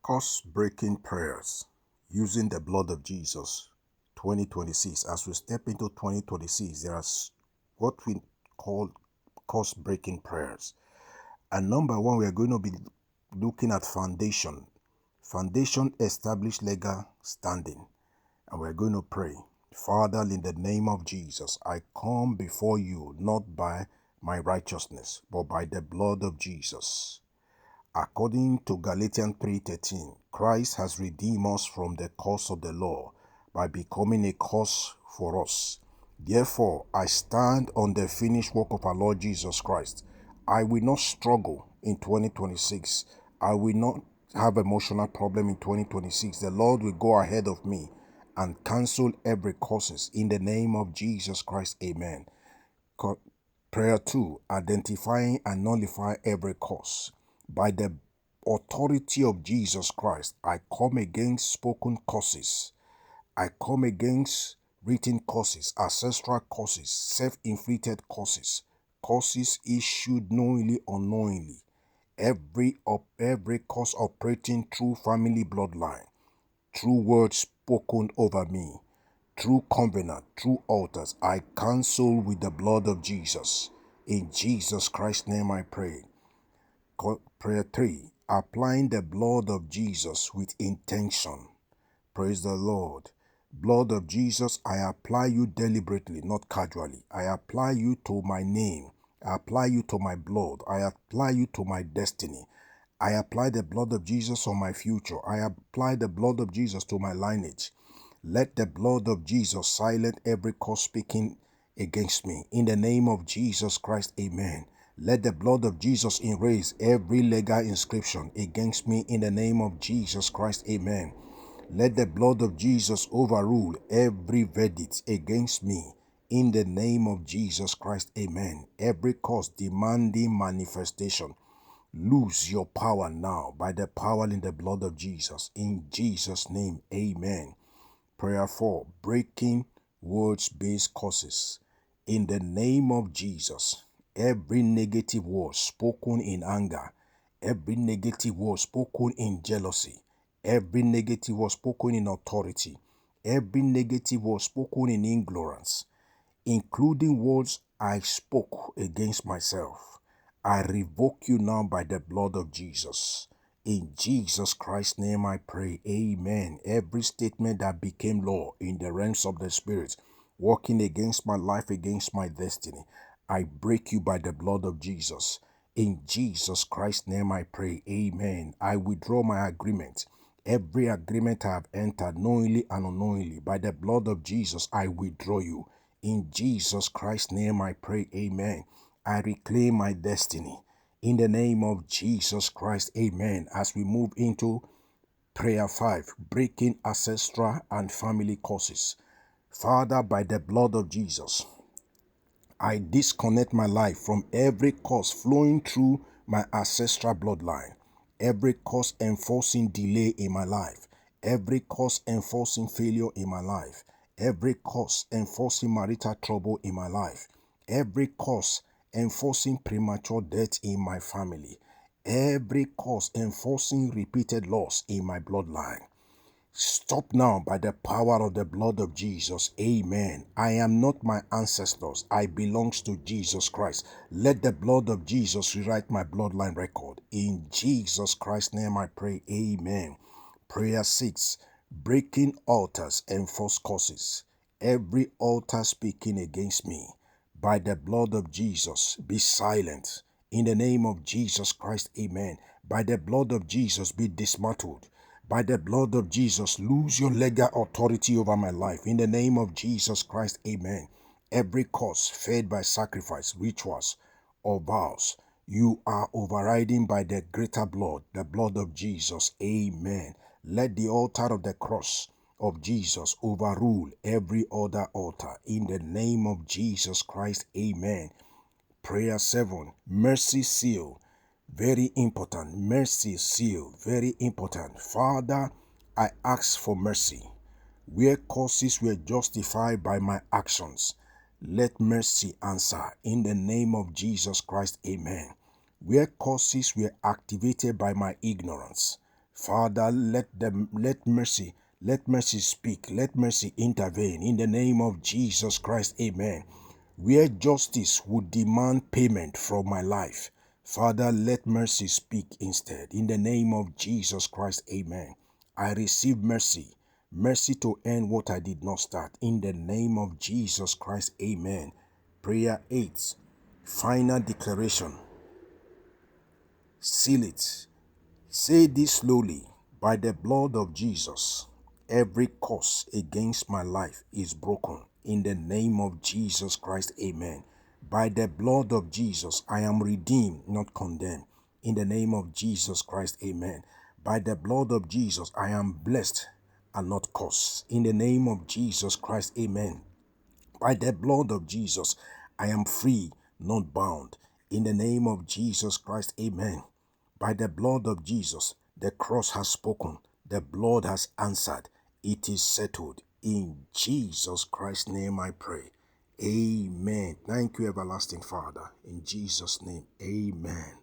Curse-breaking prayers using the blood of Jesus 2026. As we step into 2026, there are what we call curse-breaking prayers. And number one, we are going to be looking at foundation. Foundation established legal standing. And we're going to pray. Father, in the name of Jesus, I come before you not by my righteousness, but by the blood of Jesus. According to Galatians 3:13, Christ has redeemed us from the curse of the law by becoming a curse for us. Therefore, I stand on the finished work of our Lord Jesus Christ. I will not struggle in 2026. I will not have emotional problem in 2026. The Lord will go ahead of me and cancel every curses in the name of Jesus Christ. Amen. Prayer 2, identifying and nullify every curse. By the authority of Jesus Christ, I come against spoken curses. I come against written curses, ancestral curses, self-inflicted curses, curses issued knowingly or unknowingly. Every curse operating through family bloodline, through words spoken over me, through covenant, through altars, I cancel with the blood of Jesus. In Jesus Christ's name I pray. Prayer 3, applying the blood of Jesus with intention. Praise the Lord. Blood of Jesus, I apply you deliberately, not casually. I apply you to my name. I apply you to my blood. I apply you to my destiny. I apply the blood of Jesus on my future. I apply the blood of Jesus to my lineage. Let the blood of Jesus silence every curse speaking against me. In the name of Jesus Christ, amen. Let the blood of Jesus erase every legal inscription against me in the name of Jesus Christ, amen. Let the blood of Jesus overrule every verdict against me in the name of Jesus Christ, amen. Every curse demanding manifestation, lose your power now by the power in the blood of Jesus. In Jesus' name, amen. Prayer 4, breaking words-based curses. In the name of Jesus, every negative word spoken in anger, every negative word spoken in jealousy, every negative word spoken in authority, every negative word spoken in ignorance, including words I spoke against myself, I revoke you now by the blood of Jesus. In Jesus Christ's name I pray, amen. Every statement that became law in the realms of the Spirit, working against my life, against my destiny, I break you by the blood of Jesus. In Jesus Christ's name I pray, amen. I withdraw my agreement. Every agreement I have entered knowingly and unknowingly, by the blood of Jesus, I withdraw you. In Jesus Christ's name I pray, amen. I reclaim my destiny. In the name of Jesus Christ, amen. As we move into prayer 5, breaking ancestral and family curses. Father, by the blood of Jesus, I disconnect my life from every curse flowing through my ancestral bloodline, every curse enforcing delay in my life, every curse enforcing failure in my life, every curse enforcing marital trouble in my life, every curse enforcing premature death in my family, every curse enforcing repeated loss in my bloodline. Stop now by the power of the blood of Jesus. Amen. I am not my ancestors. I belong to Jesus Christ. Let the blood of Jesus rewrite my bloodline record. In Jesus Christ's name I pray. Amen. Prayer 6. Breaking altars and false curses. Every altar speaking against me, by the blood of Jesus, be silent. In the name of Jesus Christ, amen. By the blood of Jesus, be dismantled. By the blood of Jesus, lose your legal authority over my life. In the name of Jesus Christ, amen. Every curse fed by sacrifice, rituals, or vows, you are overriding by the greater blood, the blood of Jesus, amen. Let the altar of the cross of Jesus overrule every other altar. In the name of Jesus Christ, amen. Prayer 7, mercy seal. Very important. Mercy seal. Very important. Father, I ask for mercy. Where causes were justified by my actions, let mercy answer. In the name of Jesus Christ, amen. Where causes were activated by my ignorance, Father, let mercy speak, let mercy intervene in the name of Jesus Christ. Amen. Where justice would demand payment from my life, Father, let mercy speak instead in the name of Jesus Christ. Amen. I receive mercy, mercy to end what I did not start in the name of Jesus Christ. Amen. Prayer 8, final declaration. Seal it. Say this slowly. By the blood of Jesus, every curse against my life is broken. In the name of Jesus Christ, amen. By the blood of Jesus, I am redeemed, not condemned. In the name of Jesus Christ, amen. By the blood of Jesus, I am blessed and not cursed. In the name of Jesus Christ, amen. By the blood of Jesus, I am free, not bound. In the name of Jesus Christ, amen. By the blood of Jesus, the cross has spoken. The blood has answered. It is settled. In Jesus Christ's name I pray. Amen. Thank you, everlasting Father. In Jesus' name, amen.